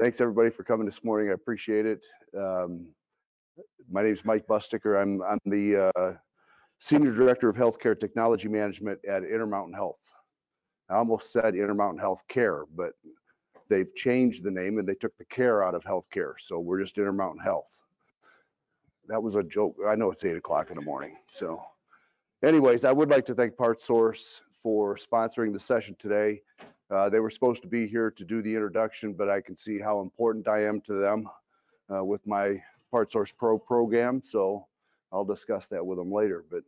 Thanks everybody for coming this morning. I appreciate it. My name is Mike Busdicker. I'm the Senior Director of Healthcare Technology Management at Intermountain Health. I almost said Intermountain Health Care, but they've changed the name and they took the care out of healthcare. So we're just Intermountain Health. That was a joke. I know it's 8 o'clock in the morning. So anyways, I would like to thank PartSource for sponsoring the session today. They were supposed to be here to do the introduction, but I can see how important I am to them with my PartSource Pro program. So I'll discuss that with them later. But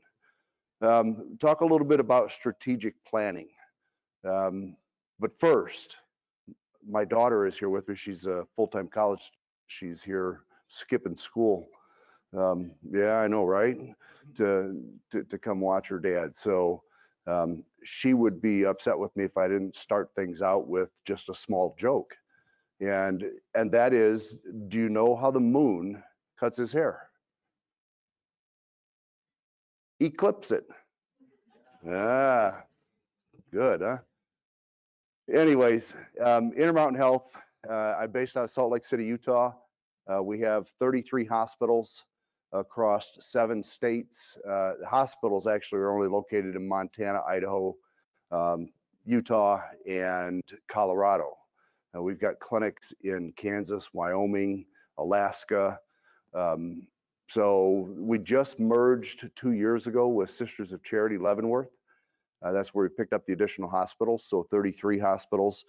talk a little bit about strategic planning. But first, my daughter is here with me. She's a full-time college. She's here skipping school. Yeah, I know, right? To come watch her dad. So she would be upset with me if I didn't start things out with just a small joke. And that is, do you know how the moon cuts his hair? Eclipse it. Ah, good, huh? Anyways, Intermountain Health, I'm based out of Salt Lake City, Utah. We have 33 hospitals across 7 states. The hospitals actually are only located in Montana, Idaho, Utah, and Colorado. We've got clinics in Kansas, Wyoming, Alaska. So we just merged 2 years ago with Sisters of Charity Leavenworth. That's where we picked up the additional hospitals, so 33 hospitals,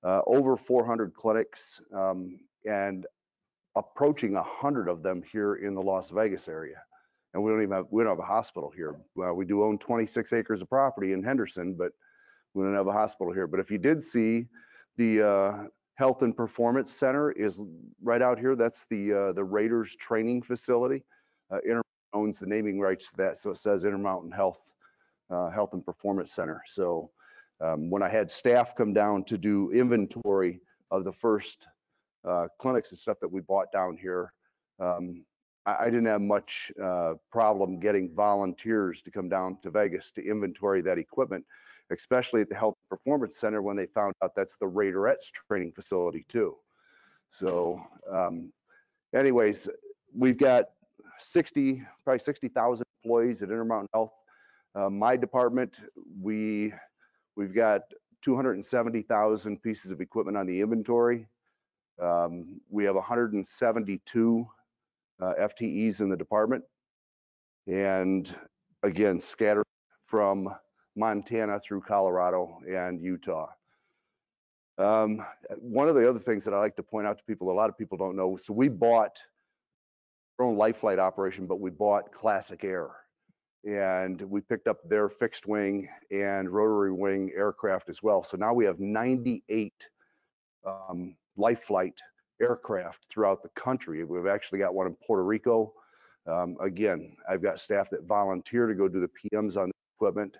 over 400 clinics, and approaching 100 of them here in the Las Vegas area. And we don't have a hospital here. We do own 26 acres of property in Henderson, but we don't have a hospital here. But if you did see the Health and Performance Center is right out here. That's the Raiders training facility. Intermountain owns the naming rights to that, so it says Intermountain Health and Performance Center. So when I had staff come down to do inventory of the first clinics and stuff that we bought down here, I didn't have much problem getting volunteers to come down to Vegas to inventory that equipment, especially at the Health Performance Center when they found out that's the Raiderettes training facility too. So anyways, we've got probably 60,000 employees at Intermountain Health. My department, we've got 270,000 pieces of equipment on the inventory. We have 172 FTEs in the department, and again, scattered from Montana through Colorado and Utah. One of the other things that I like to point out to people, a lot of people don't know, so we bought our own life flight operation, but we bought Classic Air, and we picked up their fixed wing and rotary wing aircraft as well. So now we have 98 life flight aircraft throughout the country. We've actually got one in Puerto Rico. Again, I've got staff that volunteer to go do the PMs on the equipment,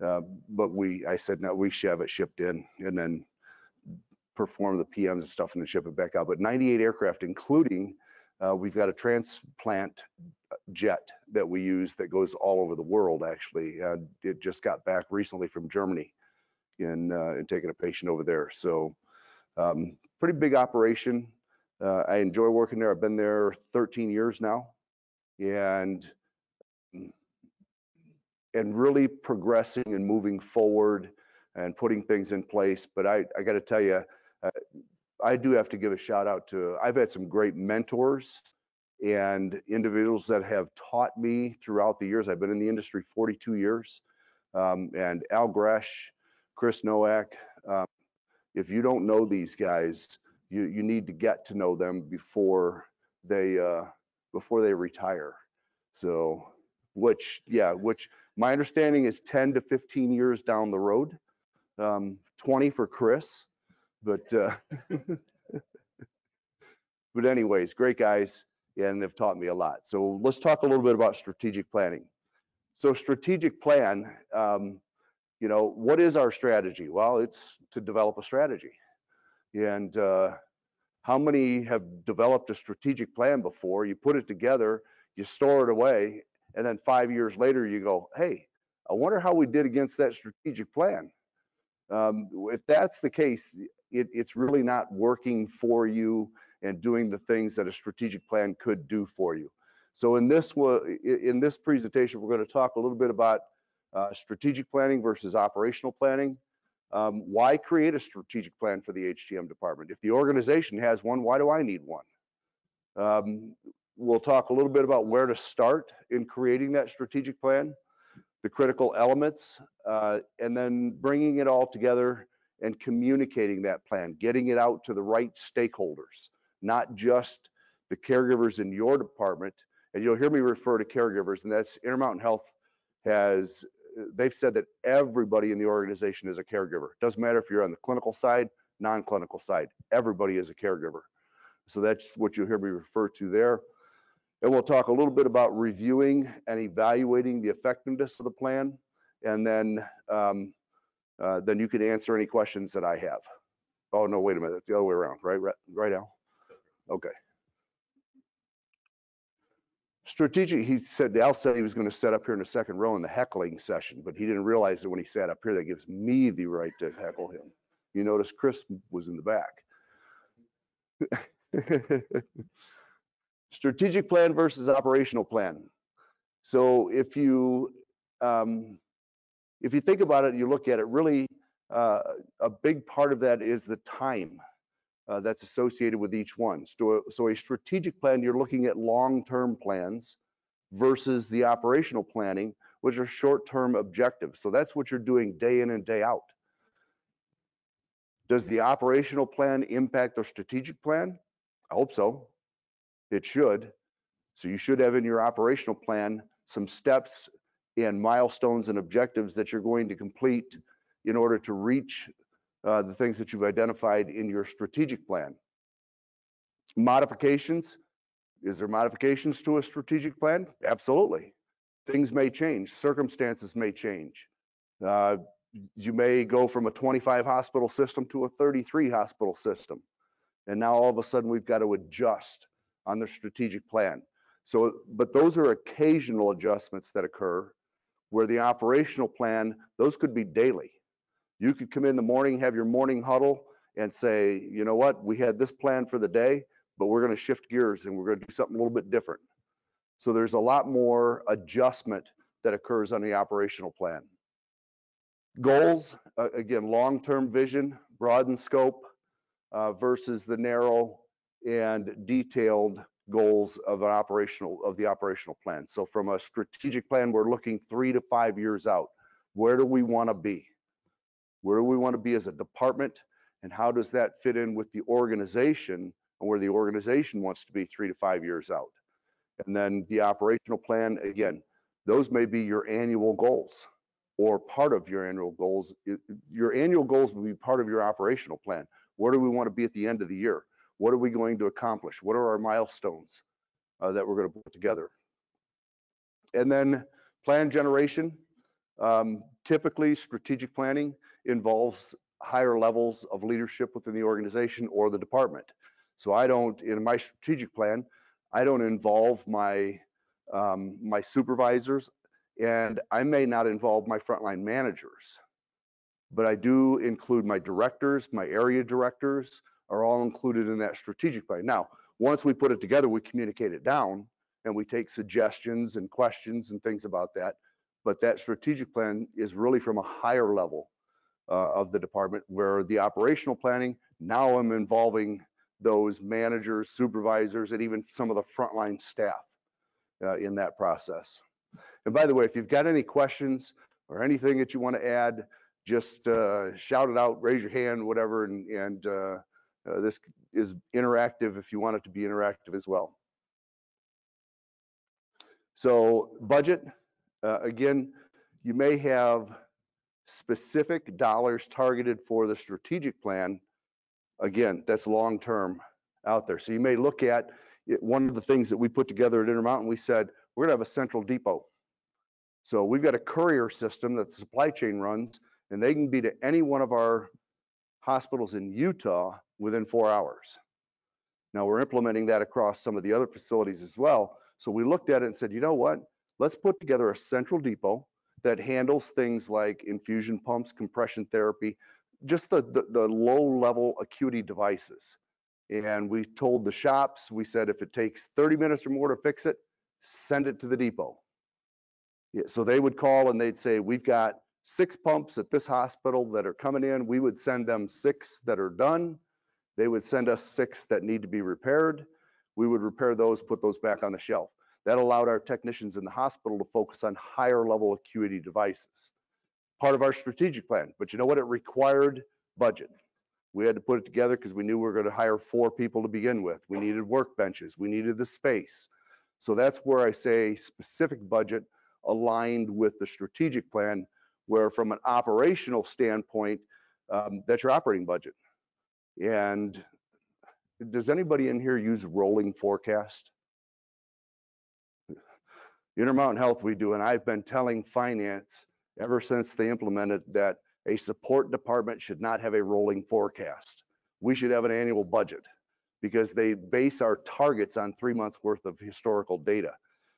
but I said, no, we should have it shipped in and then perform the PMs and stuff and then ship it back out. But 98 aircraft, including we've got a transplant jet that we use that goes all over the world, actually. It just got back recently from Germany and taking a patient over there. So pretty big operation. I enjoy working there. I've been there 13 years now, and really progressing and moving forward and putting things in place. But I got to tell you, I do have to give a shout out to, I've had some great mentors and individuals that have taught me throughout the years. I've been in the industry 42 years. And Al Gresh, Chris Nowak, if you don't know these guys, you need to get to know them before they retire. So, which my understanding is 10 to 15 years down the road, 20 for Chris, but but anyways, great guys, and they've taught me a lot. So let's talk a little bit about strategic planning. So strategic plan, what is our strategy? Well, it's to develop a strategy. And how many have developed a strategic plan before? You put it together, you store it away, and then 5 years later you go, hey, I wonder how we did against that strategic plan. If that's the case, it's really not working for you and doing the things that a strategic plan could do for you. So in this presentation, we're going to talk a little bit about strategic planning versus operational planning. Why create a strategic plan for the HTM department? If the organization has one, why do I need one? We'll talk a little bit about where to start in creating that strategic plan, the critical elements, and then bringing it all together and communicating that plan, getting it out to the right stakeholders, not just the caregivers in your department. And you'll hear me refer to caregivers, and that's Intermountain Health they've said that everybody in the organization is a caregiver. It doesn't matter if you're on the clinical side, non-clinical side, everybody is a caregiver. So that's what you'll hear me refer to there. And we'll talk a little bit about reviewing and evaluating the effectiveness of the plan. And then you can answer any questions that I have. Oh, no, wait a minute. It's the other way around, right, Al? Okay. Strategic, Al said he was going to set up here in the second row in the heckling session, but he didn't realize that when he sat up here, that gives me the right to heckle him. You notice Chris was in the back. Strategic plan versus operational plan. So if you think about it and you look at it, really a big part of that is the time that's associated with each one. So a strategic plan, you're looking at long-term plans versus the operational planning, which are short-term objectives. So that's what you're doing day in and day out. Does the operational plan impact the strategic plan? I hope so. It should. So you should have in your operational plan some steps and milestones and objectives that you're going to complete in order to reach the things that you've identified in your strategic plan. Modifications. Is there modifications to a strategic plan? Absolutely. Things may change. Circumstances may change. You may go from a 25 hospital system to a 33 hospital system. And now all of a sudden we've got to adjust on the strategic plan. So, but those are occasional adjustments that occur, where the operational plan, those could be daily. You could come in the morning, have your morning huddle and say, you know what, we had this plan for the day, but we're going to shift gears and we're going to do something a little bit different. So there's a lot more adjustment that occurs on the operational plan. Goals, again, long-term vision, broad in scope versus the narrow and detailed goals of the operational plan. So from a strategic plan, we're looking 3 to 5 years out. Where do we want to be? Where do we want to be as a department, and how does that fit in with the organization and where the organization wants to be 3 to 5 years out? And then the operational plan, again, those may be your annual goals or part of your annual goals. Your annual goals will be part of your operational plan. Where do we want to be at the end of the year? What are we going to accomplish? What are our milestones that we're going to put together? And then plan generation. Typically, strategic planning involves higher levels of leadership within the organization or the department. So I don't, in my strategic plan, I don't involve my my supervisors, and I may not involve my frontline managers, but I do include my directors, my area directors are all included in that strategic plan. Now, once we put it together, we communicate it down and we take suggestions and questions and things about that. But that strategic plan is really from a higher level of the department, where the operational planning, now I'm involving those managers, supervisors, and even some of the frontline staff in that process. And by the way, if you've got any questions or anything that you want to add, just shout it out, raise your hand, whatever, and this is interactive if you want it to be interactive as well. So budget, again, you may have specific dollars targeted for the strategic plan. Again, that's long-term out there. So you may look at it, one of the things that we put together at Intermountain, we said, we're gonna have a central depot. So we've got a courier system that the supply chain runs, and they can be to any one of our hospitals in Utah within 4 hours. Now we're implementing that across some of the other facilities as well. So we looked at it and said, you know what? Let's put together a central depot that handles things like infusion pumps, compression therapy, just the low level acuity devices. And we told the shops, we said, if it takes 30 minutes or more to fix it, send it to the depot. Yeah, so they would call and they'd say, we've got 6 pumps at this hospital that are coming in. We would send them 6 that are done. They would send us 6 that need to be repaired. We would repair those, put those back on the shelf. That allowed our technicians in the hospital to focus on higher level acuity devices. Part of our strategic plan, but you know what? It required budget. We had to put it together because we knew we were going to hire 4 people to begin with. We needed workbenches. We needed the space. So that's where I say specific budget aligned with the strategic plan, where from an operational standpoint, that's your operating budget. And does anybody in here use rolling forecast? Intermountain Health we do, and I've been telling finance ever since they implemented that a support department should not have a rolling forecast. We should have an annual budget because they base our targets on 3 months worth of historical data.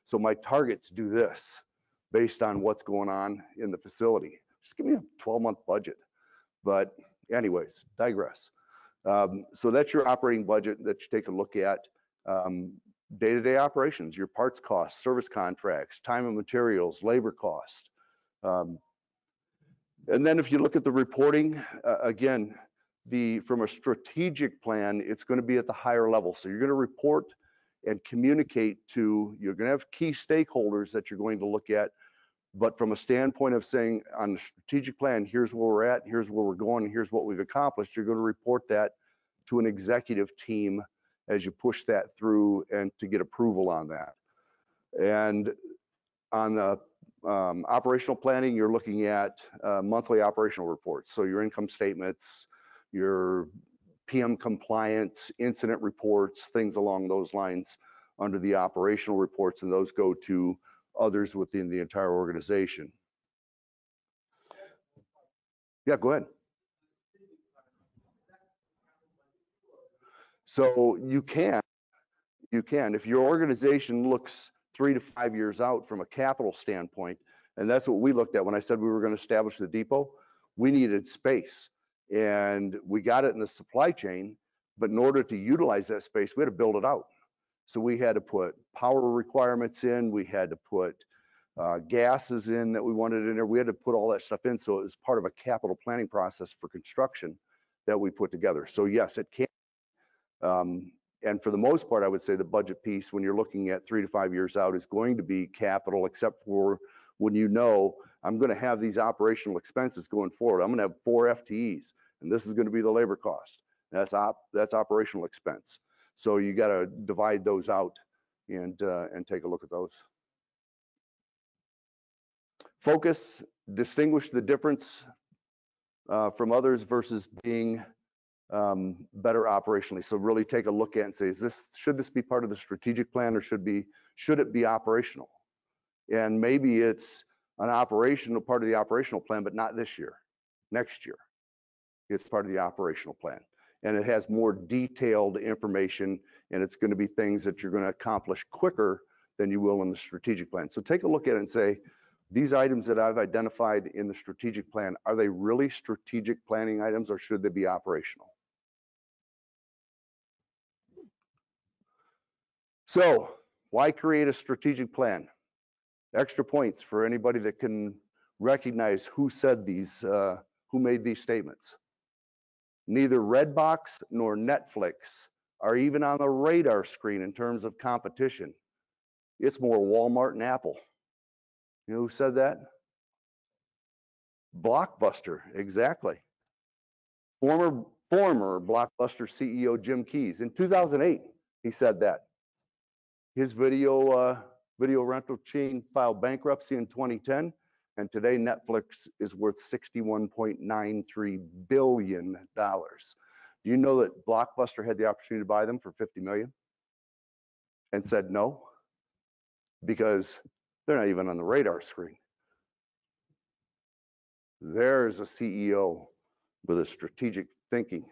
So my targets do this based on what's going on in the facility. Just give me a 12-month budget. But anyways, digress. So that's your operating budget that you take a look at. Day-to-day operations, your parts costs, service contracts, time and materials, labor cost. And then if you look at the reporting, again, from a strategic plan, it's going to be at the higher level. So you're going to report and communicate to, you're going to have key stakeholders that you're going to look at. But from a standpoint of saying on the strategic plan, here's where we're at, here's where we're going, here's what we've accomplished, you're going to report that to an executive team as you push that through and to get approval on that. And on the operational planning, you're looking at monthly operational reports. So your income statements, your PM compliance, incident reports, things along those lines under the operational reports, and those go to others within the entire organization. Yeah, go ahead. So you can, if your organization looks 3 to 5 years out from a capital standpoint, and that's what we looked at when I said we were going to establish the depot. We needed space, and we got it in the supply chain, but in order to utilize that space, we had to build it out. So we had to put power requirements in, we had to put gases in that we wanted in there. We had to put all that stuff in, so it was part of a capital planning process for construction that we put together. So yes, it can. And for the most part, I would say the budget piece, when you're looking at 3 to 5 years out, is going to be capital, except for when you know I'm going to have these operational expenses going forward. I'm going to have 4 FTEs, and this is going to be the labor cost. That's operational expense. So you got to divide those out and take a look at those. Focus, distinguish the difference from others versus being better operationally. So really take a look at and say, should this be part of the strategic plan, or should it be operational? And maybe it's an operational part of the operational plan, but not this year, next year. It's part of the operational plan. And it has more detailed information, and it's going to be things that you're going to accomplish quicker than you will in the strategic plan. So take a look at it and say, these items that I've identified in the strategic plan, are they really strategic planning items, or should they be operational? So why create a strategic plan? Extra points for anybody that can recognize who said these, who made these statements. Neither Redbox nor Netflix are even on the radar screen in terms of competition. It's more Walmart and Apple. You know who said that? Blockbuster, exactly. Former Blockbuster CEO Jim Keyes. In 2008, he said that. His video rental chain filed bankruptcy in 2010, and today Netflix is worth $61.93 billion. Do you know that Blockbuster had the opportunity to buy them for $50 million and said no? Because they're not even on the radar screen. There's a CEO with a strategic thinking.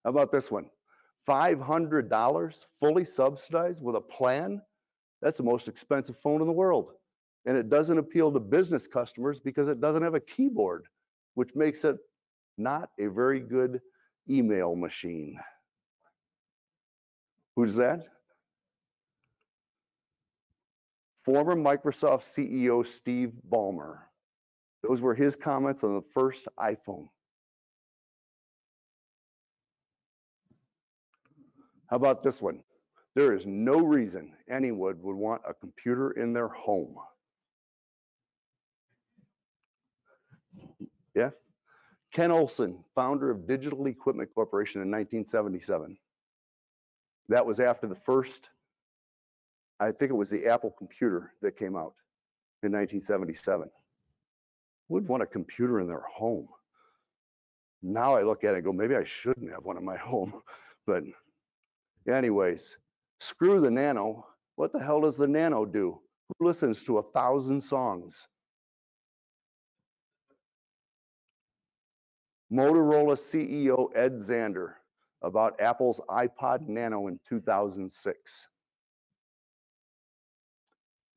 How about this one? $500 fully subsidized with a plan? That's the most expensive phone in the world. And it doesn't appeal to business customers because it doesn't have a keyboard, which makes it not a very good email machine. Who's that? Former Microsoft CEO Steve Ballmer. Those were his comments on the first iPhone. How about this one? There is no reason anyone would want a computer in their home. Yeah. Ken Olsen, founder of Digital Equipment Corporation in 1977. That was after the first, I think it was the Apple computer that came out in 1977. Would want a computer in their home. Now I look at it and go, maybe I shouldn't have one in my home. But anyways, screw the Nano. What the hell does the Nano do? Who listens to 1,000 songs? Motorola CEO Ed Zander about Apple's iPod Nano in 2006.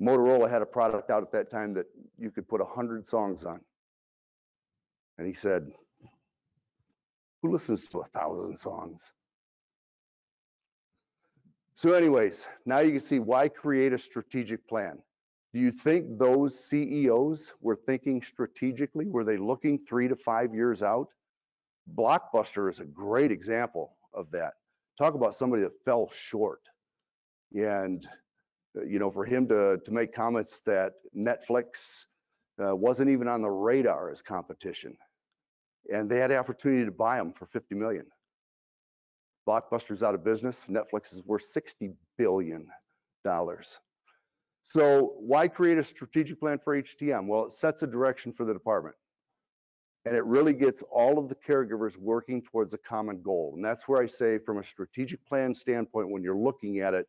Motorola had a product out at that time that you could put 100 songs on. And he said, who listens to 1,000 songs? So anyways, now you can see why create a strategic plan. Do you think those CEOs were thinking strategically? Were they looking 3 to 5 years out? Blockbuster is a great example of that. Talk about somebody that fell short. And you know, for him to make comments that Netflix wasn't even on the radar as competition, and they had the opportunity to buy them for $50 million. Blockbuster's out of business. Netflix is worth $60 billion. So why create a strategic plan for HTM? Well, it sets a direction for the department. And it really gets all of the caregivers working towards a common goal. And that's where I say, from a strategic plan standpoint, when you're looking at it,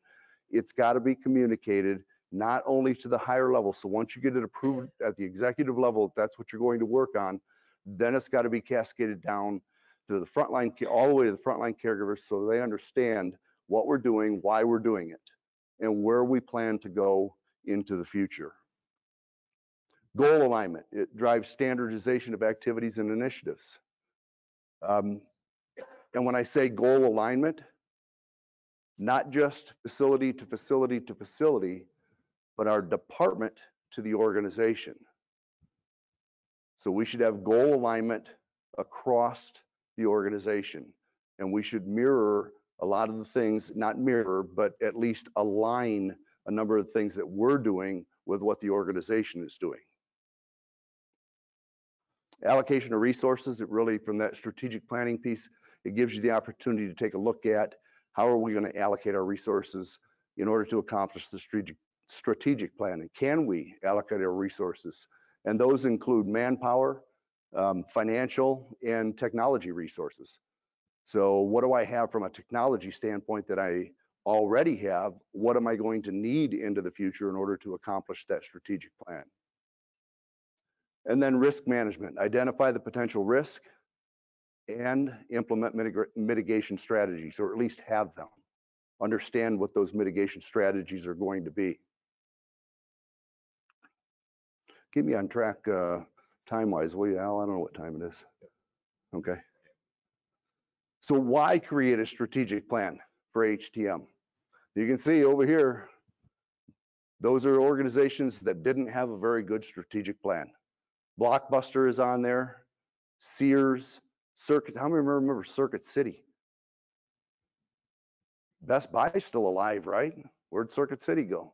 it's got to be communicated not only to the higher level. So once you get it approved at the executive level, if that's what you're going to work on, then it's got to be cascaded down to the frontline, all the way to the frontline caregivers, so they understand what we're doing, why we're doing it, and where we plan to go into the future. Goal alignment, it drives standardization of activities and initiatives. And when I say goal alignment, not just facility to facility to facility, but our department to the organization. So we should have goal alignment across the organization, and we should mirror a lot of the things, not mirror, but at least align a number of things that we're doing with what the organization is doing. Allocation of resources, it really, from that strategic planning piece, it gives you the opportunity to take a look at how are we going to allocate our resources in order to accomplish the strategic plan, and can we allocate our resources? And those include manpower, financial, and technology resources. So what do I have from a technology standpoint that I already have? What am I going to need into the future in order to accomplish that strategic plan? And then risk management, identify the potential risk and implement mitigation strategies, or at least have them. Understand what those mitigation strategies are going to be. Keep me on track time-wise, will you, Al? I don't know what time it is. Okay. So why create a strategic plan for HTM? You can see over here, those are organizations that didn't have a very good strategic plan. Blockbuster is on there, Sears, Circuit. How many remember Circuit City? Best Buy is still alive, right? Where'd Circuit City go?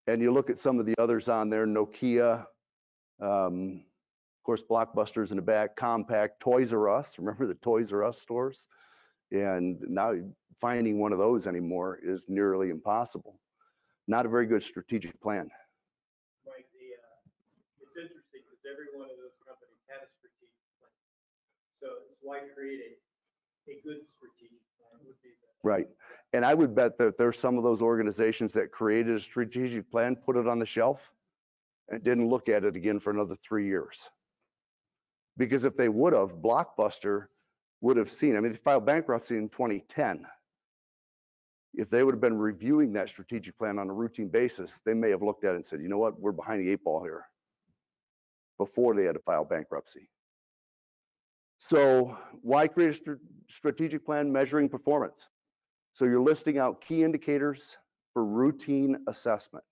And you look at some of the others on there, Nokia, of course, Blockbuster's in the back, Compaq, Toys R Us. Remember the Toys R Us stores? And now finding one of those anymore is nearly impossible. Not a very good strategic plan. Right. It's interesting because every one of those companies had a strategic plan. So it's why create a good strategic plan would be the right. And I would bet that there's some of those organizations that created a strategic plan, put it on the shelf, and didn't look at it again for another 3 years. Because if they would have, Blockbuster would have seen, I mean, they filed bankruptcy in 2010. If they would have been reviewing that strategic plan on a routine basis, they may have looked at it and said, you know what, we're behind the 8 ball here, before they had to file bankruptcy. So why create a strategic plan measuring performance? So you're listing out key indicators for routine assessment.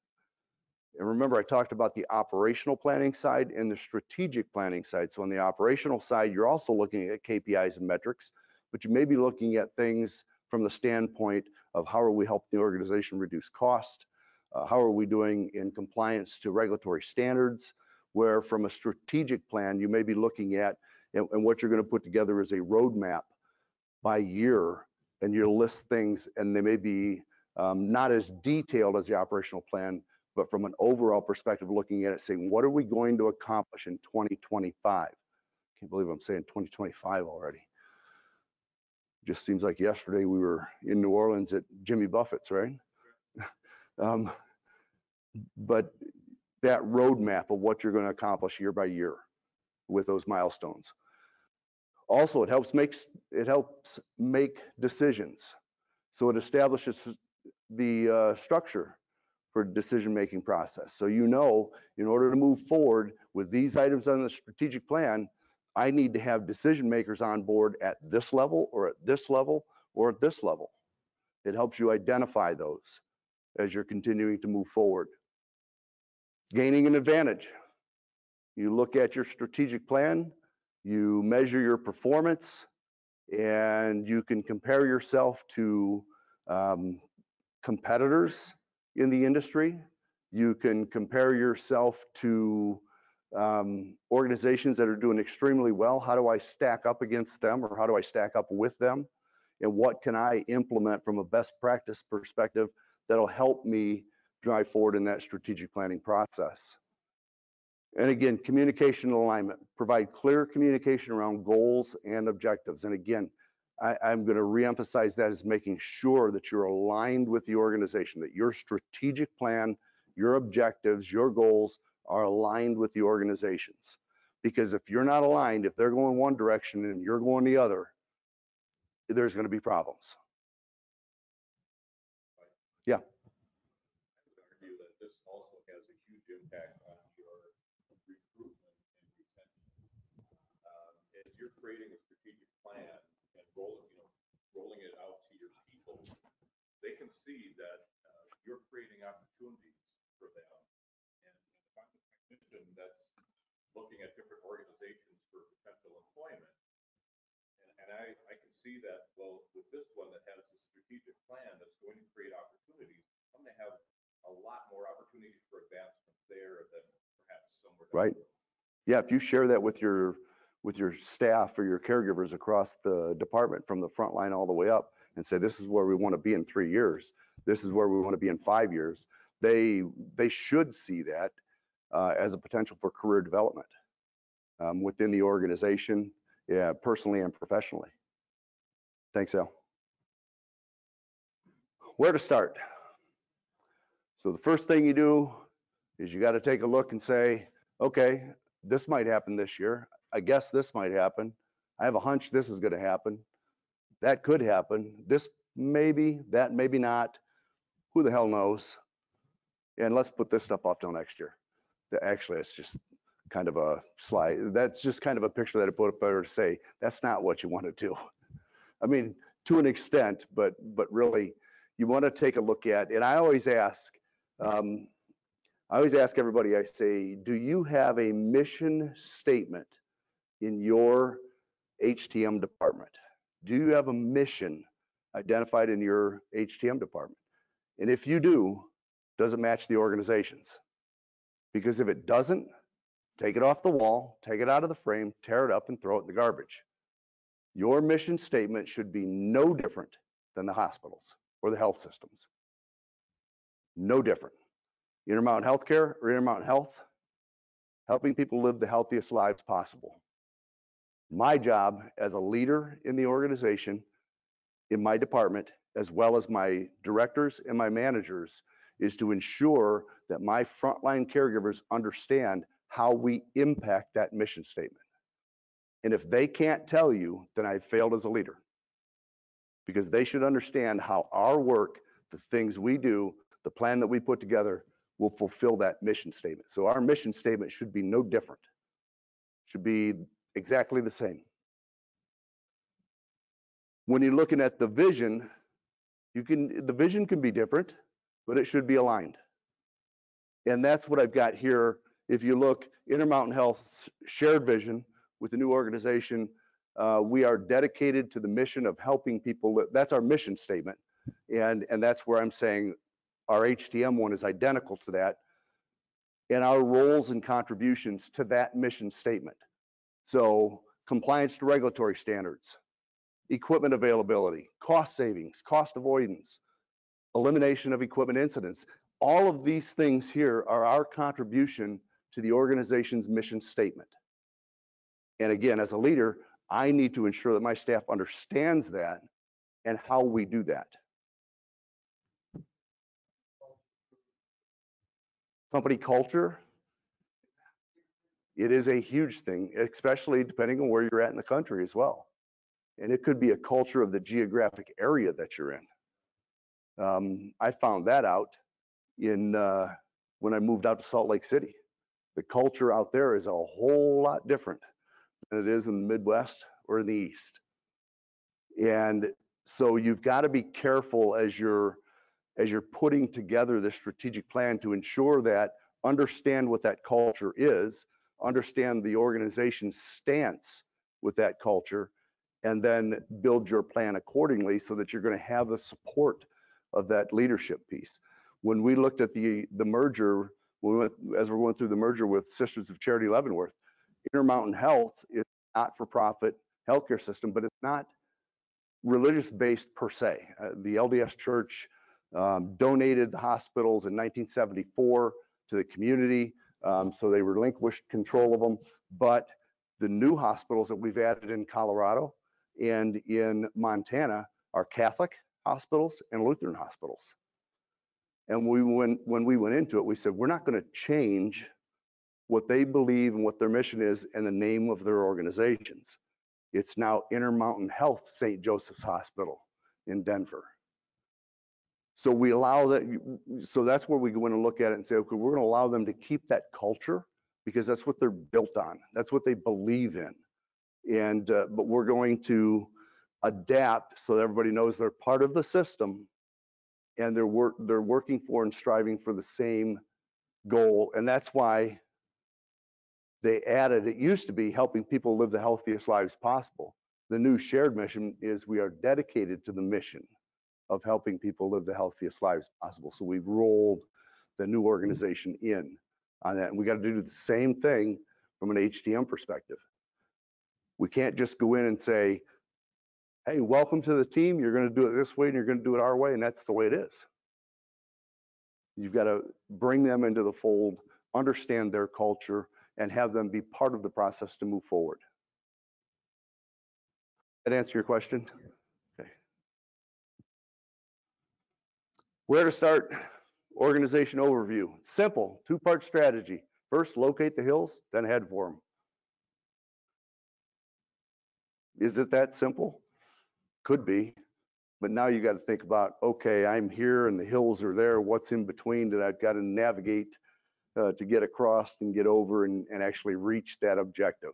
And remember, I talked about the operational planning side and the strategic planning side. So on the operational side, you're also looking at KPIs and metrics, but you may be looking at things from the standpoint of how are we helping the organization reduce cost? How are we doing in compliance to regulatory standards? Where from a strategic plan, you may be looking at, and what you're going to put together is a roadmap by year, and you'll list things, and they may be not as detailed as the operational plan, but from an overall perspective, looking at it, saying, what are we going to accomplish in 2025? Can't believe I'm saying 2025 already. Just seems like yesterday we were in New Orleans at Jimmy Buffett's, right? But that roadmap of what you're going to accomplish year by year with those milestones. Also, it helps make decisions. So it establishes the structure for decision-making process. So you know, in order to move forward with these items on the strategic plan, I need to have decision makers on board at this level, or at this level, or at this level. It helps you identify those as you're continuing to move forward. Gaining an advantage. You look at your strategic plan, you measure your performance, and you can compare yourself to competitors in the industry. You can compare yourself to organizations that are doing extremely well. How do I stack up against them, or how do I stack up with them? And what can I implement from a best practice perspective that'll help me drive forward in that strategic planning process? And again, communication and alignment. Provide clear communication around goals and objectives. And again, I'm going to reemphasize that as making sure that you're aligned with the organization, that your strategic plan, your objectives, your goals are aligned with the organizations. Because if you're not aligned, if they're going one direction and you're going the other, there's going to be problems. Yeah. I would argue that this also has a huge impact on your recruitment and retention. As you're creating a strategic plan and rolling it out to your people, they can see that you're creating opportunities for them. And if I'm a technician that's looking at different organizations for potential employment, and I can see that, well, with this one that has a strategic plan that's going to create opportunities, I'm going to have a lot more opportunities for advancement there than perhaps somewhere else. Right. Yeah, if you share that with your staff or your caregivers across the department from the front line all the way up, and say, this is where we want to be in 3 years, this is where we want to be in 5 years, they should see that as a potential for career development within the organization, yeah, personally and professionally. Thanks, Al. Where to start? So the first thing you do is you got to take a look and say, okay, this might happen this year. I guess this might happen. I have a hunch this is going to happen. That could happen. This maybe, that maybe not. Who the hell knows? And let's put this stuff off till next year. Actually, it's just kind of a slide. That's just kind of a picture that I put up there to say that's not what you want to do. I mean, to an extent, but really, you want to take a look at. And I always ask everybody. I say, do you have a mission statement in your HTM department? Do you have a mission identified in your HTM department? And if you do, does it match the organization's? Because if it doesn't, take it off the wall, take it out of the frame, tear it up, and throw it in the garbage. Your mission statement should be no different than the hospitals or the health systems. No different. Intermountain Healthcare or Intermountain Health, helping people live the healthiest lives possible. My job as a leader in the organization, in my department, as well as my directors and my managers, is to ensure that my frontline caregivers understand how we impact that mission statement. And if they can't tell you, then I've failed as a leader. Because they should understand how our work, the things we do, the plan that we put together will fulfill that mission statement. So our mission statement should be no different. Should be exactly the same. When you're looking at the vision, the vision can be different, but it should be aligned. And that's what I've got here. If you look, Intermountain Health's shared vision with the new organization, we are dedicated to the mission of helping people live. That's our mission statement. And that's where I'm saying our HTM one is identical to that, and our roles and contributions to that mission statement. So compliance to regulatory standards, equipment availability, cost savings, cost avoidance, elimination of equipment incidents. All of these things here are our contribution to the organization's mission statement. And again, as a leader, I need to ensure that my staff understands that and how we do that. Company culture, it is a huge thing, especially depending on where you're at in the country as well. And it could be a culture of the geographic area that you're in. I found that out when I moved out to Salt Lake City. The culture out there is a whole lot different than it is in the Midwest or in the East. And so you've got to be careful as you're putting together this strategic plan to ensure that understand what that culture is, understand the organization's stance with that culture, and then build your plan accordingly so that you're going to have the support of that leadership piece. When we looked at the merger, as we're going through the merger with Sisters of Charity Leavenworth, Intermountain Health is not for profit healthcare system, but it's not religious based per se. The LDS Church donated the hospitals in 1974 to the community, so they relinquished control of them. But the new hospitals that we've added in Colorado and in Montana are Catholic hospitals and Lutheran hospitals. And when we went into it, we said, we're not going to change what they believe and what their mission is and the name of their organizations. It's now Intermountain Health St. Joseph's Hospital in Denver. So we allow that, so that's where we go in and look at it and say, okay, we're going to allow them to keep that culture because that's what they're built on. That's what they believe in. And but we're going to adapt so that everybody knows they're part of the system and they're working for and striving for the same goal. And that's why they added, it used to be helping people live the healthiest lives possible. The new shared mission is we are dedicated to the mission of helping people live the healthiest lives possible. So we've rolled the new organization in on that. And we got to do the same thing from an HTM perspective. We can't just go in and say, hey, welcome to the team. You're going to do it this way and you're going to do it our way. And that's the way it is. You've got to bring them into the fold, understand their culture, and have them be part of the process to move forward. That answer your question? Okay. Where to start? Organization overview. Simple, two-part strategy. First, locate the hills, then head for them. Is it that simple? Could be, but now you got to think about, okay, I'm here and the hills are there. What's in between that I've got to navigate to get across and get over and actually reach that objective?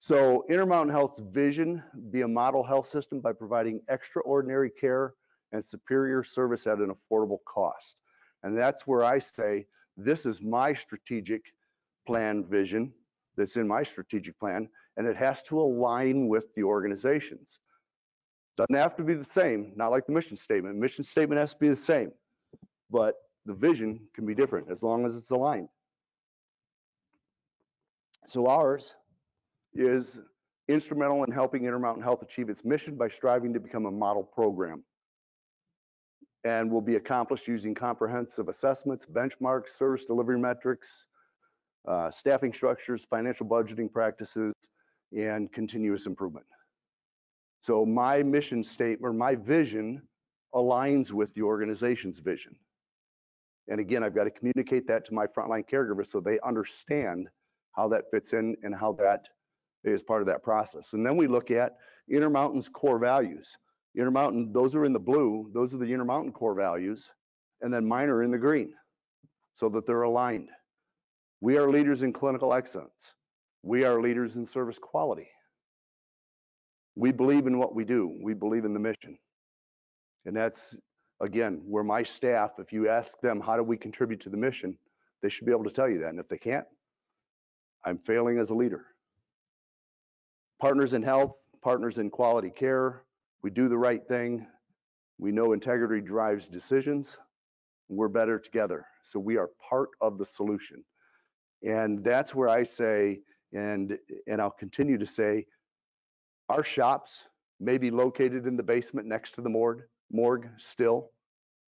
So Intermountain Health's vision, be a model health system by providing extraordinary care and superior service at an affordable cost. And that's where I say, this is my strategic plan vision that's in my strategic plan, and it has to align with the organizations. Doesn't have to be the same, not like the mission statement. Mission statement has to be the same, but the vision can be different as long as it's aligned. So ours is instrumental in helping Intermountain Health achieve its mission by striving to become a model program, and will be accomplished using comprehensive assessments, benchmarks, service delivery metrics, staffing structures, financial budgeting practices, and continuous improvement. So my mission statement, or my vision, aligns with the organization's vision. And again, I've got to communicate that to my frontline caregivers so they understand how that fits in and how that is part of that process. And then we look at Intermountain's core values. Intermountain, those are in the blue, those are the Intermountain core values, and then mine are in the green so that they're aligned. We are leaders in clinical excellence. We are leaders in service quality. We believe in what we do. We believe in the mission. And that's, again, where my staff, if you ask them, how do we contribute to the mission, they should be able to tell you that. And if they can't, I'm failing as a leader. Partners in health, partners in quality care. We do the right thing. We know integrity drives decisions. We're better together. So we are part of the solution. And that's where I say, and I'll continue to say, our shops may be located in the basement next to the morgue still.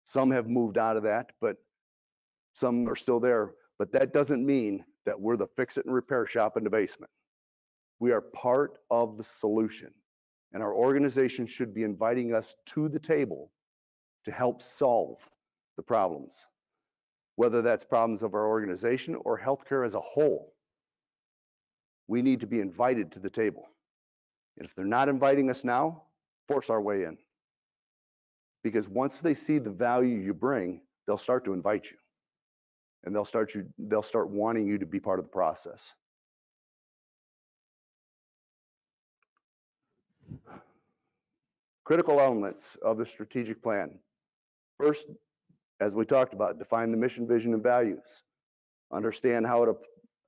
Some have moved out of that, but some are still there. But that doesn't mean that we're the fix it and repair shop in the basement. We are part of the solution. And our organization should be inviting us to the table to help solve the problems, whether that's problems of our organization or healthcare as a whole. We need to be invited to the table. And if they're not inviting us now, force our way in. Because once they see the value you bring, they'll start to invite you. And they'll start wanting you to be part of the process. Critical elements of the strategic plan. First, as we talked about, define the mission, vision, and values. Understand how it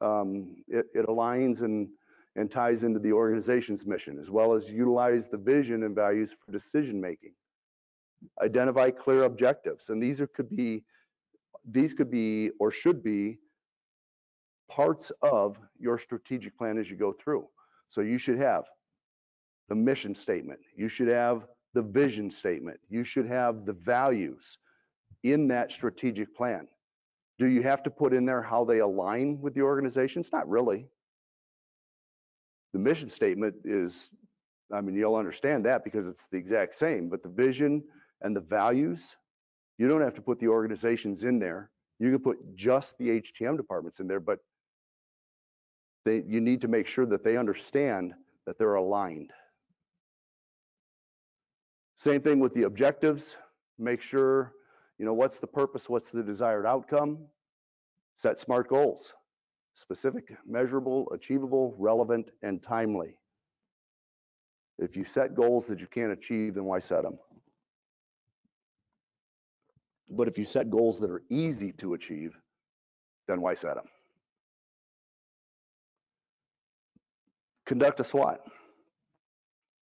aligns and ties into the organization's mission, as well as utilize the vision and values for decision making. Identify clear objectives, and these could be or should be parts of your strategic plan as you go through. So you should have the mission statement, you should have the vision statement, you should have the values in that strategic plan. Do you have to put in there how they align with the organization? It's not really. The mission statement is, I mean, you'll understand that because it's the exact same, but the vision and the values, you don't have to put the organizations in there. You can put just the HTM departments in there, but you need to make sure that they understand that they're aligned. Same thing with the objectives. Make sure, what's the purpose, what's the desired outcome. Set SMART goals. Specific, measurable, achievable, relevant, and timely. If you set goals that you can't achieve, then why set them? But if you set goals that are easy to achieve, then why set them? Conduct a SWOT.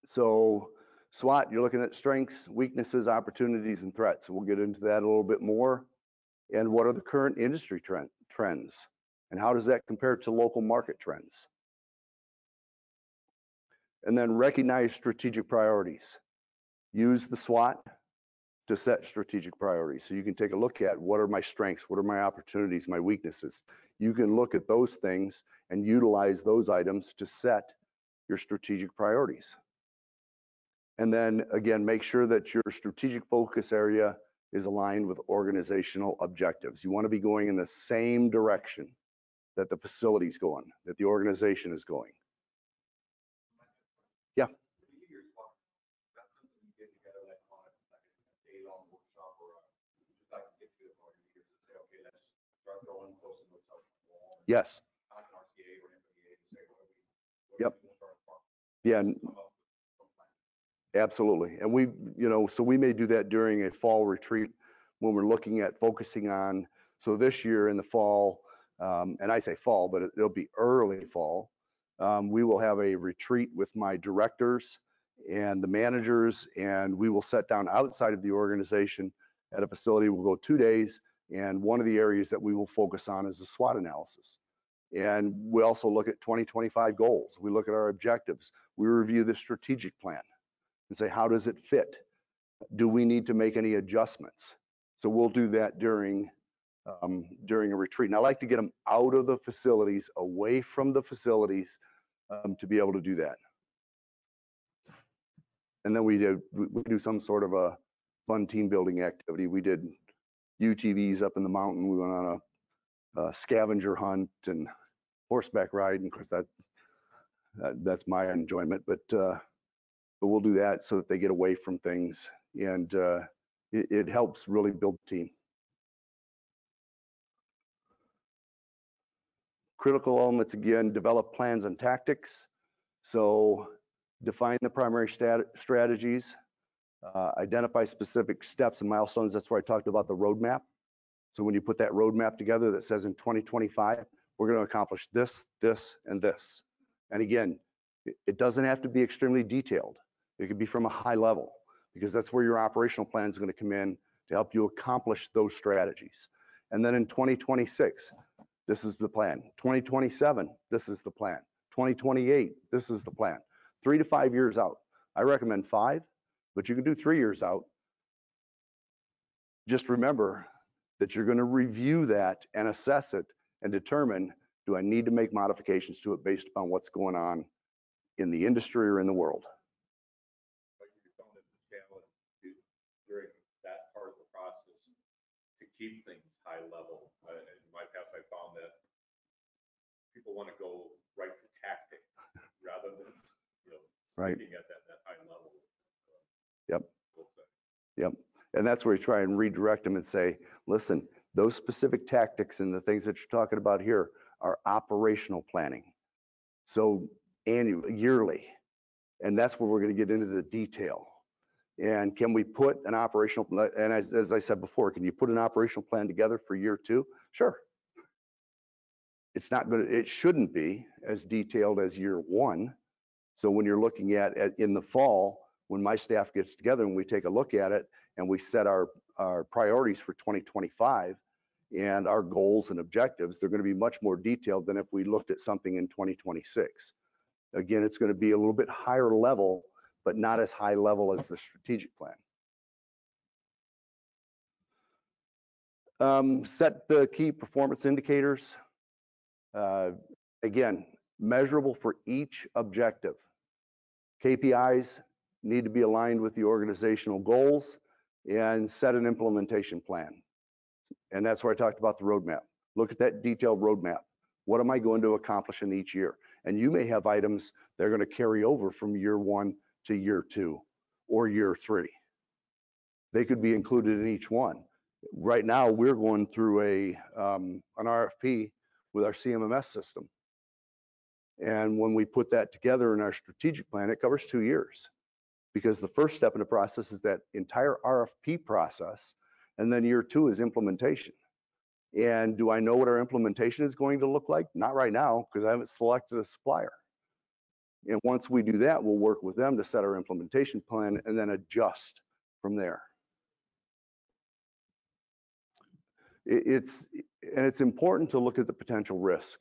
So SWOT, you're looking at strengths, weaknesses, opportunities, and threats. We'll get into that a little bit more. And what are the current industry trends? And how does that compare to local market trends? And then recognize strategic priorities. Use the SWOT to set strategic priorities. So you can take a look at what are my strengths, what are my opportunities, my weaknesses. You can look at those things and utilize those items to set your strategic priorities. And then again, make sure that your strategic focus area is aligned with organizational objectives. You want to be going in the same direction that the facility's going, that the organization is going. Yeah. Yes. Yep. Yeah. Absolutely. And we, so we may do that during a fall retreat when we're looking at focusing on, so this year in the fall, and I say fall, but it'll be early fall, we will have a retreat with my directors and the managers, and we will sit down outside of the organization at a facility. We'll go 2 days, and one of the areas that we will focus on is the SWOT analysis. And we also look at 2025 goals. We look at our objectives. We review the strategic plan and say, how does it fit? Do we need to make any adjustments? So we'll do that during a retreat. And I like to get them out of the facilities, away from the facilities, to be able to do that. And then we do some sort of a fun team building activity. We did UTVs up in the mountain. We went on a scavenger hunt and horseback ride. And of course, that's my enjoyment. But we'll do that so that they get away from things, and it helps really build the team. Critical elements, again, develop plans and tactics. So define the primary strategies, identify specific steps and milestones. That's where I talked about the roadmap. So when you put that roadmap together that says in 2025, we're going to accomplish this, this, and this. And again, it doesn't have to be extremely detailed. It could be from a high level, because that's where your operational plan is going to come in to help you accomplish those strategies. And then in 2026, this is the plan. 2027, this is the plan. 2028, this is the plan. 3 to 5 years out. I recommend 5, but you can do 3 years out. Just remember that you're going to review that and assess it and determine, do I need to make modifications to it based upon what's going on in the industry or in the world? But you found it a challenge during that part of the process to keep things high level. In my past, I found that people want to go right to tactics rather than, Right. speaking at that high level. Yep. Yep. And that's where you try and redirect them and say, listen, those specific tactics and the things that you're talking about here are operational planning. So annually, yearly, and that's where we're going to get into the detail. And can we put an operational, and as I said before, can you put an operational plan together for year 2? Sure. It's not going to, it shouldn't be as detailed as year 1. So when you're looking at in the fall, when my staff gets together and we take a look at it and we set our priorities for 2025 and our goals and objectives, they're going to be much more detailed than if we looked at something in 2026. Again, it's going to be a little bit higher level, but not as high level as the strategic plan. Set the key performance indicators. Again, measurable for each objective. KPIs need to be aligned with the organizational goals, and set an implementation plan. And that's where I talked about the roadmap. Look at that detailed roadmap. What am I going to accomplish in each year? And you may have items that are going to carry over from year 1 to year 2 or year 3. They could be included in each one. Right now, we're going through an RFP with our CMMS system. And when we put that together in our strategic plan, it covers 2 years. Because the first step in the process is that entire RFP process, and then year 2 is implementation. And do I know what our implementation is going to look like? Not right now, because I haven't selected a supplier. And once we do that, we'll work with them to set our implementation plan and then adjust from there. It's important to look at the potential risk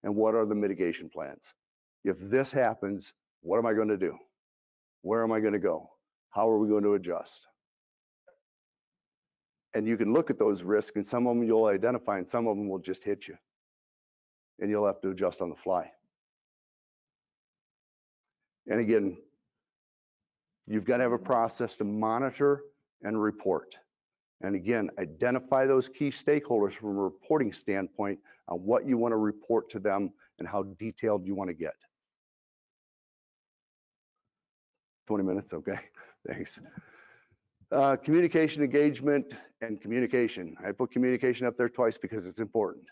and what are the mitigation plans. If this happens, what am I going to do? Where am I going to go? How are we going to adjust? And you can look at those risks, and some of them you'll identify, and some of them will just hit you. And you'll have to adjust on the fly. And again, you've got to have a process to monitor and report. And again, identify those key stakeholders from a reporting standpoint on what you want to report to them and how detailed you want to get. 20 minutes, okay, thanks. Communication, engagement, and communication. I put communication up there twice because it's important.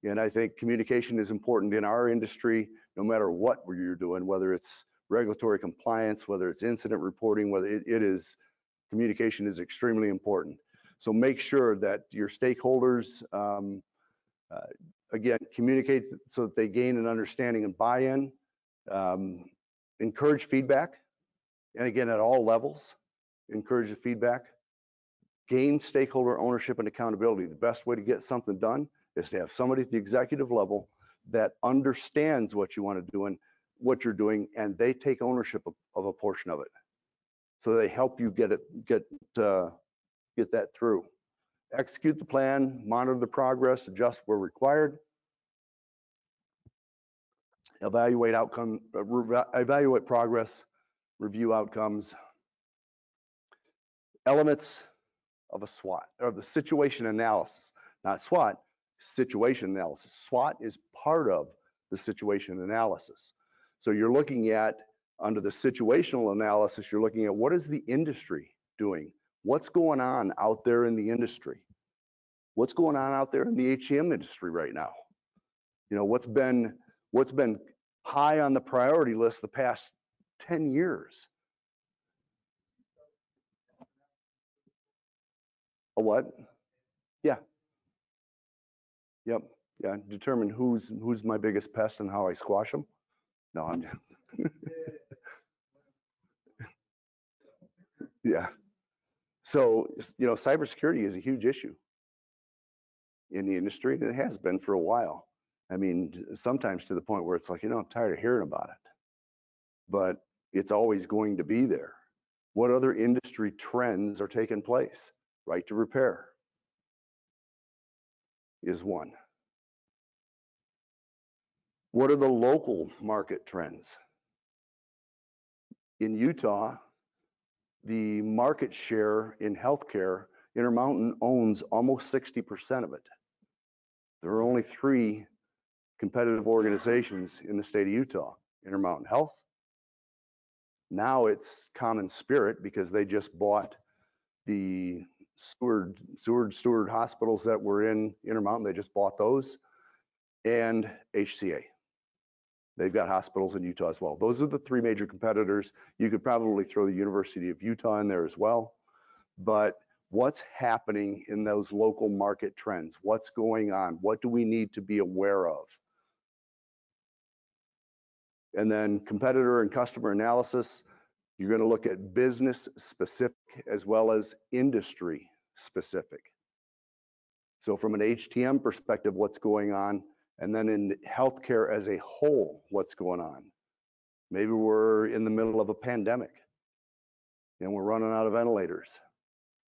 And I think communication is important in our industry, no matter what you're doing, whether it's regulatory compliance, whether it's incident reporting, whether it is, communication is extremely important. So make sure that your stakeholders, again, communicate so that they gain an understanding and buy-in. Encourage feedback. And again, at all levels, encourage the feedback. Gain stakeholder ownership and accountability. The best way to get something done is to have somebody at the executive level that understands what you want to do and what you're doing, and they take ownership of a portion of it. So they help you get that through. Execute the plan, monitor the progress, adjust where required. Evaluate progress, review outcomes. Elements of a SWOT, or the situation analysis, not SWOT, situation analysis. SWOT is part of the situation analysis. So you're looking at, under the situational analysis, you're looking at what is the industry doing? What's going on out there in the industry? What's going on out there in the HTM industry right now? You know, what's been high on the priority list the past 10 years. A what? Yeah. Yep. Yeah. Determine who's my biggest pest and how I squash them. No, I'm just. Yeah. So, cybersecurity is a huge issue in the industry, and it has been for a while. I mean, sometimes to the point where it's like, I'm tired of hearing about it, but it's always going to be there. What other industry trends are taking place? Right to repair is one. What are the local market trends? In Utah, the market share in healthcare, Intermountain owns almost 60% of it. There are only 3 competitive organizations in the state of Utah: Intermountain Health. Now it's Common Spirit because they just bought the Seward hospitals that were in Intermountain. They just bought those, and HCA. They've got hospitals in Utah as well. Those are the 3 major competitors. You could probably throw the University of Utah in there as well. But what's happening in those local market trends? What's going on? What do we need to be aware of? And then competitor and customer analysis, you're going to look at business specific as well as industry specific. So from an HTM perspective, what's going on? And then in healthcare as a whole, what's going on? Maybe we're in the middle of a pandemic and we're running out of ventilators.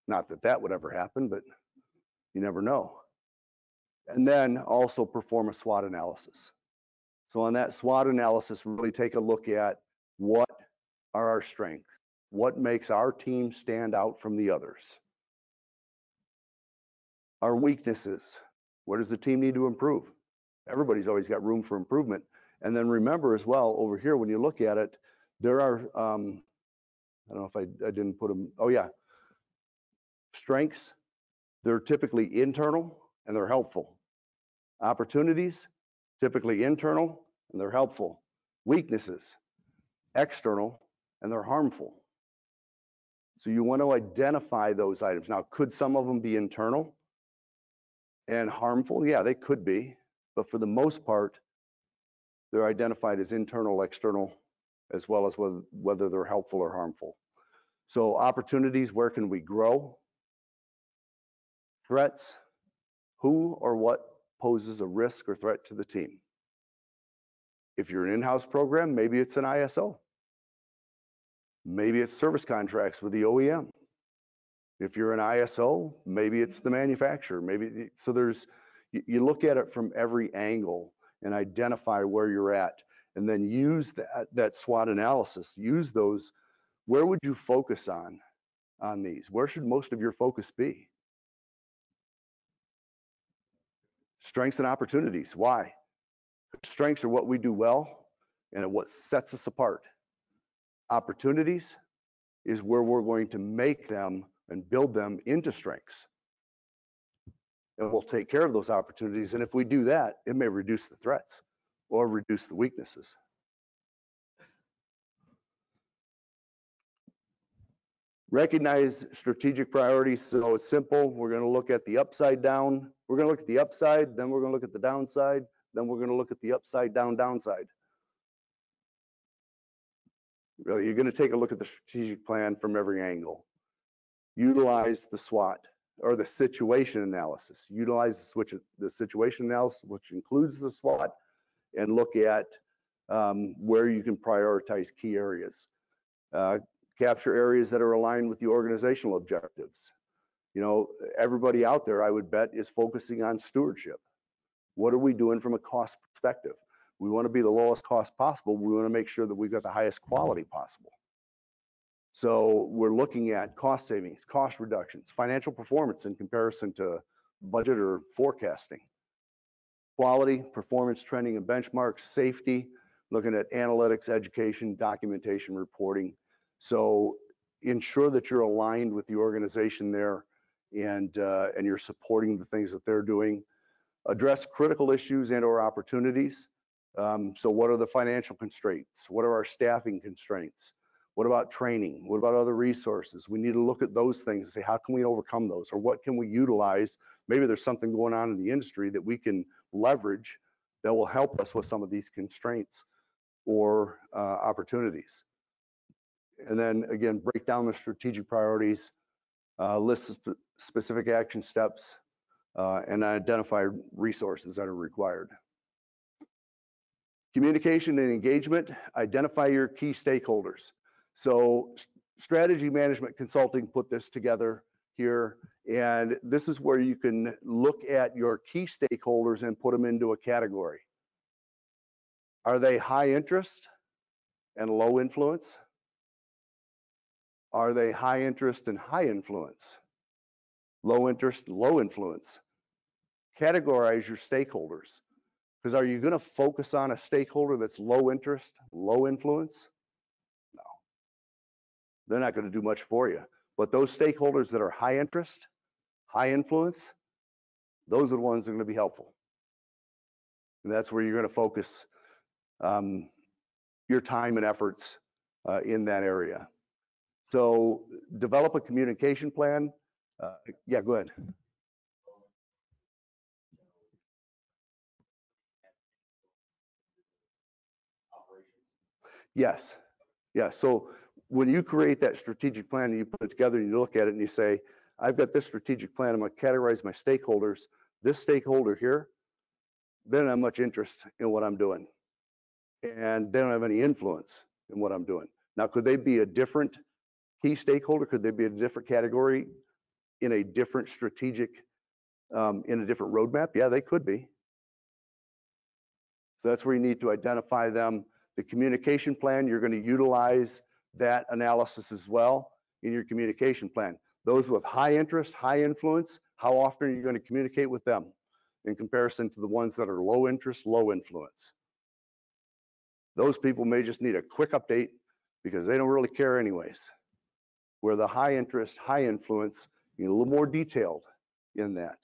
Not that that would ever happen, but you never know. And then also perform a SWOT analysis. So on that SWOT analysis, really take a look at what are our strengths, what makes our team stand out from the others. Our weaknesses, where does the team need to improve? Everybody's always got room for improvement. And then remember as well, over here, when you look at it, there are, I don't know if I didn't put them, oh yeah, strengths, they're typically internal and they're helpful. Opportunities, typically internal and they're helpful. Weaknesses, external and they're harmful. So you want to identify those items. Now, could some of them be internal and harmful? Yeah, they could be. But for the most part, they're identified as internal, external, as well as whether they're helpful or harmful. So opportunities, where can we grow? Threats, who or what poses a risk or threat to the team? If you're an in-house program, maybe it's an ISO. Maybe it's service contracts with the OEM. If you're an ISO, maybe it's the manufacturer. Maybe so you look at it from every angle and identify where you're at, and then use that SWOT analysis. Use those. Where would you focus on these? Where should most of your focus be? Strengths and opportunities. Why? Strengths are what we do well and what sets us apart. Opportunities is where we're going to make them and build them into strengths. And we'll take care of those opportunities. And if we do that, it may reduce the threats or reduce the weaknesses. Recognize strategic priorities. So it's simple. We're going to look at the upside down. We're going to look at the upside, then we're going to look at the downside, then we're going to look at the upside down downside. Really, you're going to take a look at the strategic plan from every angle. Utilize the SWOT or the situation analysis. Utilize the situation analysis, which includes the SWOT, and look at where you can prioritize key areas. Capture areas that are aligned with the organizational objectives. Everybody out there, I would bet, is focusing on stewardship. What are we doing from a cost perspective? We want to be the lowest cost possible. We want to make sure that we've got the highest quality possible. So we're looking at cost savings, cost reductions, financial performance in comparison to budget or forecasting. Quality, performance, trending and benchmarks, safety, looking at analytics, education, documentation, reporting. So ensure that you're aligned with the organization there and you're supporting the things that they're doing. Address critical issues and/or opportunities. So what are the financial constraints? What are our staffing constraints? What about training? What about other resources? We need to look at those things and say, how can we overcome those? Or what can we utilize? Maybe there's something going on in the industry that we can leverage that will help us with some of these constraints or opportunities. And then again, break down the strategic priorities, list specific action steps, and identify resources that are required. Communication and engagement, identify your key stakeholders. So strategy management consulting put this together here, and this is where you can look at your key stakeholders and put them into a category. Are they high interest and low influence? Are they high interest and high influence? Low interest, low influence? Categorize your stakeholders. Because are you going to focus on a stakeholder that's low interest, low influence? No. They're not going to do much for you. But those stakeholders that are high interest, high influence, those are the ones that are going to be helpful. And that's where you're going to focus your time and efforts in that area. So develop a communication plan. Yeah, go ahead. Yes. Yeah. So when you create that strategic plan and you put it together and you look at it and you say, I've got this strategic plan, I'm going to categorize my stakeholders. This stakeholder here, they don't have much interest in what I'm doing. And they don't have any influence in what I'm doing. Now, could they be a different key stakeholder? Could they be a different category in a different strategic, in a different roadmap? Yeah, they could be. So that's where you need to identify them. The communication plan, you're going to utilize that analysis as well in your communication plan. Those with high interest, high influence, how often are you going to communicate with them in comparison to the ones that are low interest, low influence? Those people may just need a quick update because they don't really care anyways. Where the high interest, high influence, you need a little more detailed in that.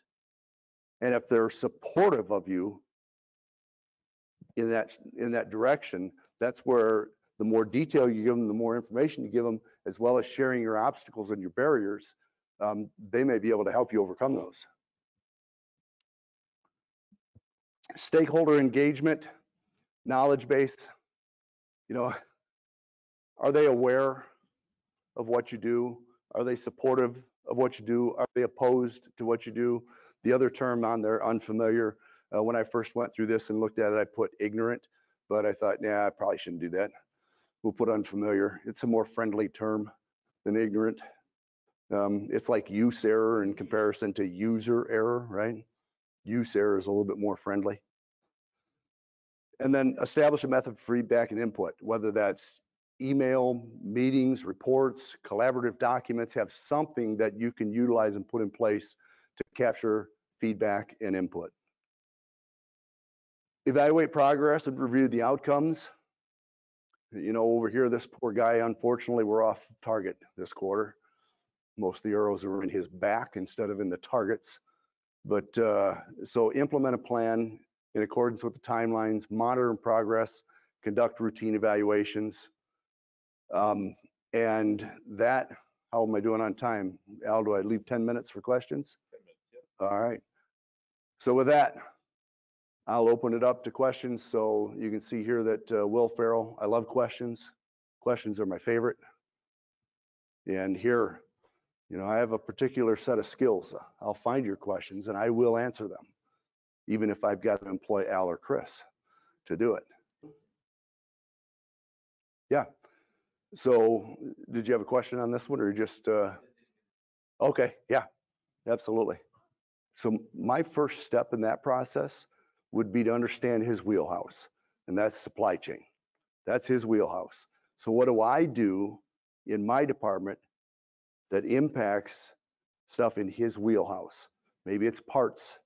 And if they're supportive of you in that direction, that's where the more detail you give them, the more information you give them, as well as sharing your obstacles and your barriers, they may be able to help you overcome those. Stakeholder engagement, knowledge base, you know, are they aware of what you do? Are they supportive of what you do? Are they opposed to what you do? The other term on there, unfamiliar. When I first went through this and looked at it, I put ignorant, but I thought, nah, I probably shouldn't do that. We'll put unfamiliar. It's a more friendly term than ignorant. It's like use error in comparison to user error, right? Use error is a little bit more friendly. And then establish a method for feedback and input, whether that's email, meetings, reports, collaborative documents, have something that you can utilize and put in place to capture feedback and input. Evaluate progress and review the outcomes. You know, over here, this poor guy, unfortunately, we're off target this quarter. Most of the arrows are in his back instead of in the targets. But so implement a plan in accordance with the timelines, monitor progress, conduct routine evaluations. And that, how am I doing on time? Al, do I leave 10 minutes for questions? 10 minutes, yep. All right. So with that, I'll open it up to questions. So you can see here that Will Farrell, I love questions. Questions are my favorite. And here, you know, I have a particular set of skills. I'll find your questions and I will answer them, even if I've got to employ Al or Chris to do it. Yeah. So did you have a question on this one or just, okay, yeah, absolutely. So my first step in that process would be to understand his wheelhouse, and that's supply chain. That's his wheelhouse. So what do I do in my department that impacts stuff in his wheelhouse? Maybe it's parts,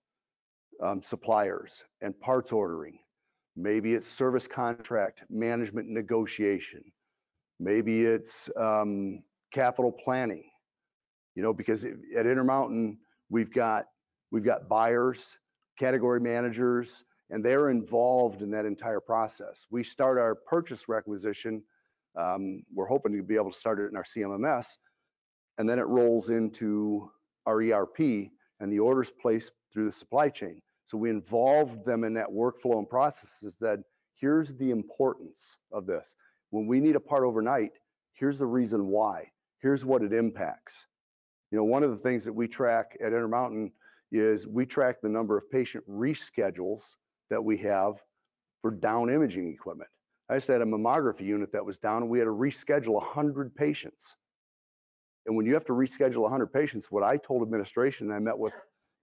suppliers and parts ordering. Maybe it's service contract management negotiation. Maybe it's capital planning. You know, because at Intermountain, we've got buyers, category managers, and they're involved in that entire process. We start our purchase requisition. We're hoping to be able to start it in our CMMS, and then it rolls into our ERP and the orders placed through the supply chain. So we involved them in that workflow and processes that here's the importance of this. When we need a part overnight, here's the reason why. Here's what it impacts. You know, one of the things that we track at Intermountain is we track the number of patient reschedules that we have for down imaging equipment. I just had a mammography unit that was down and we had to reschedule 100 patients. And when you have to reschedule 100 patients, what I told administration, and I met with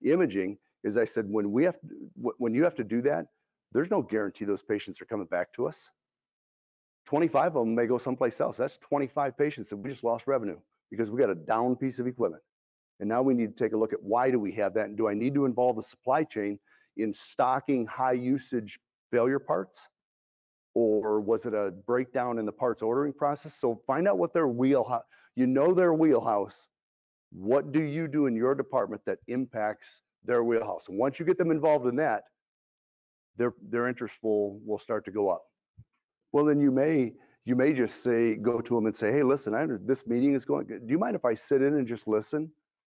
imaging, is I said, when you have to do that, there's no guarantee those patients are coming back to us. 25 of them may go someplace else. That's 25 patients that we just lost revenue because we got a down piece of equipment. And now we need to take a look at why do we have that, and do I need to involve the supply chain in stocking high usage failure parts? Or was it a breakdown in the parts ordering process? So find out what their wheelhouse, you know their wheelhouse. What do you do in your department that impacts their wheelhouse? And once you get them involved in that, their interest will start to go up. Well, then you may just say, go to them and say, hey, listen, this meeting is going, do you mind if I sit in and just listen?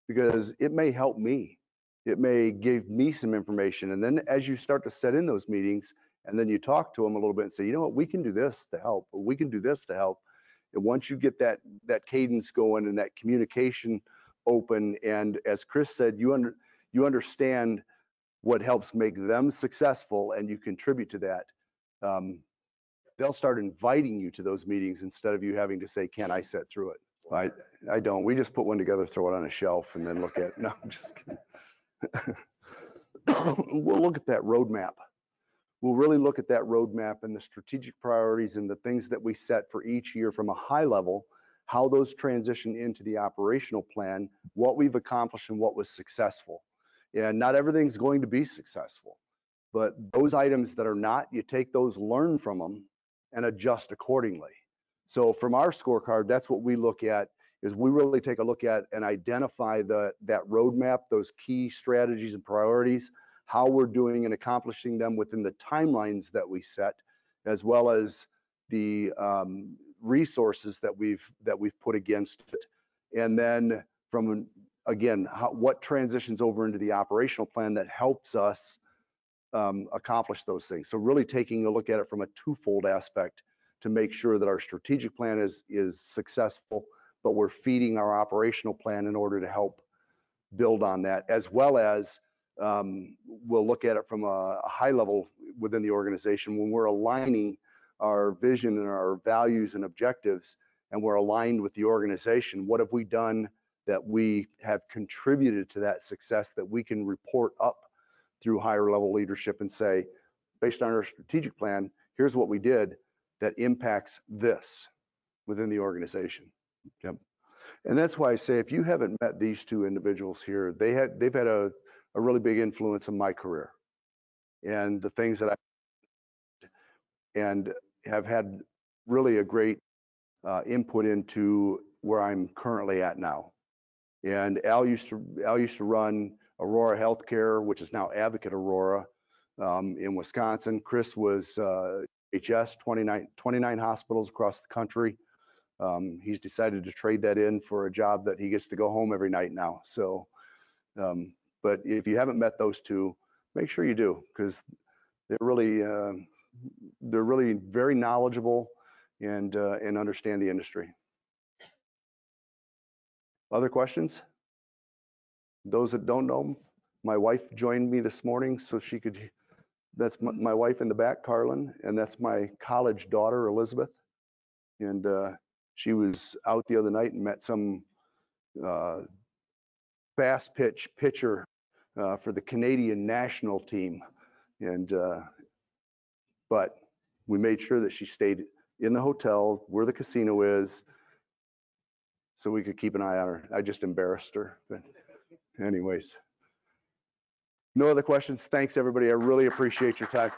Because it may help me. It may give me some information. And then as you start to set in those meetings, and then you talk to them a little bit and say, you know what, we can do this to help, or we can do this to help. And once you get that cadence going and that communication open, and as Chris said, you understand what helps make them successful and you contribute to that, they'll start inviting you to those meetings instead of you having to say, can I sit through it? I don't. We just put one together, throw it on a shelf, and then look at it. No, I'm just kidding. We'll look at that roadmap. We'll really look at that roadmap and the strategic priorities and the things that we set for each year from a high level, how those transition into the operational plan, what we've accomplished and what was successful. And not everything's going to be successful, but those items that are not, you take those, learn from them, and adjust accordingly. So from our scorecard, that's what we look at, is we really take a look at and identify that roadmap, those key strategies and priorities, how we're doing and accomplishing them within the timelines that we set, as well as the resources that we've put against it. And then from, again, what transitions over into the operational plan that helps us accomplish those things. So really taking a look at it from a twofold aspect to make sure that our strategic plan is successful, but we're feeding our operational plan in order to help build on that, as well as we'll look at it from a high level within the organization when we're aligning our vision and our values and objectives, and we're aligned with the organization. What have we done that we have contributed to that success that we can report up through higher level leadership and say, based on our strategic plan, here's what we did that impacts this within the organization. Yep. And that's why I say, if you haven't met these two individuals here, they've had a really big influence in my career and the things that and have had really a great input into where I'm currently at now. And Al used to run Aurora Healthcare, which is now Advocate Aurora in Wisconsin. Chris was HS, 29 hospitals across the country. He's decided to trade that in for a job that he gets to go home every night now. So, but if you haven't met those two, make sure you do, because they're really very knowledgeable and understand the industry. Other questions? Those that don't know, my wife joined me this morning so she could, that's my wife in the back, Carlin, and that's my college daughter, Elizabeth. And she was out the other night and met some fast pitch pitcher for the Canadian national team. And but we made sure that she stayed in the hotel where the casino is so we could keep an eye on her. I just embarrassed her. But anyways, no other questions. Thanks, everybody. I really appreciate your time.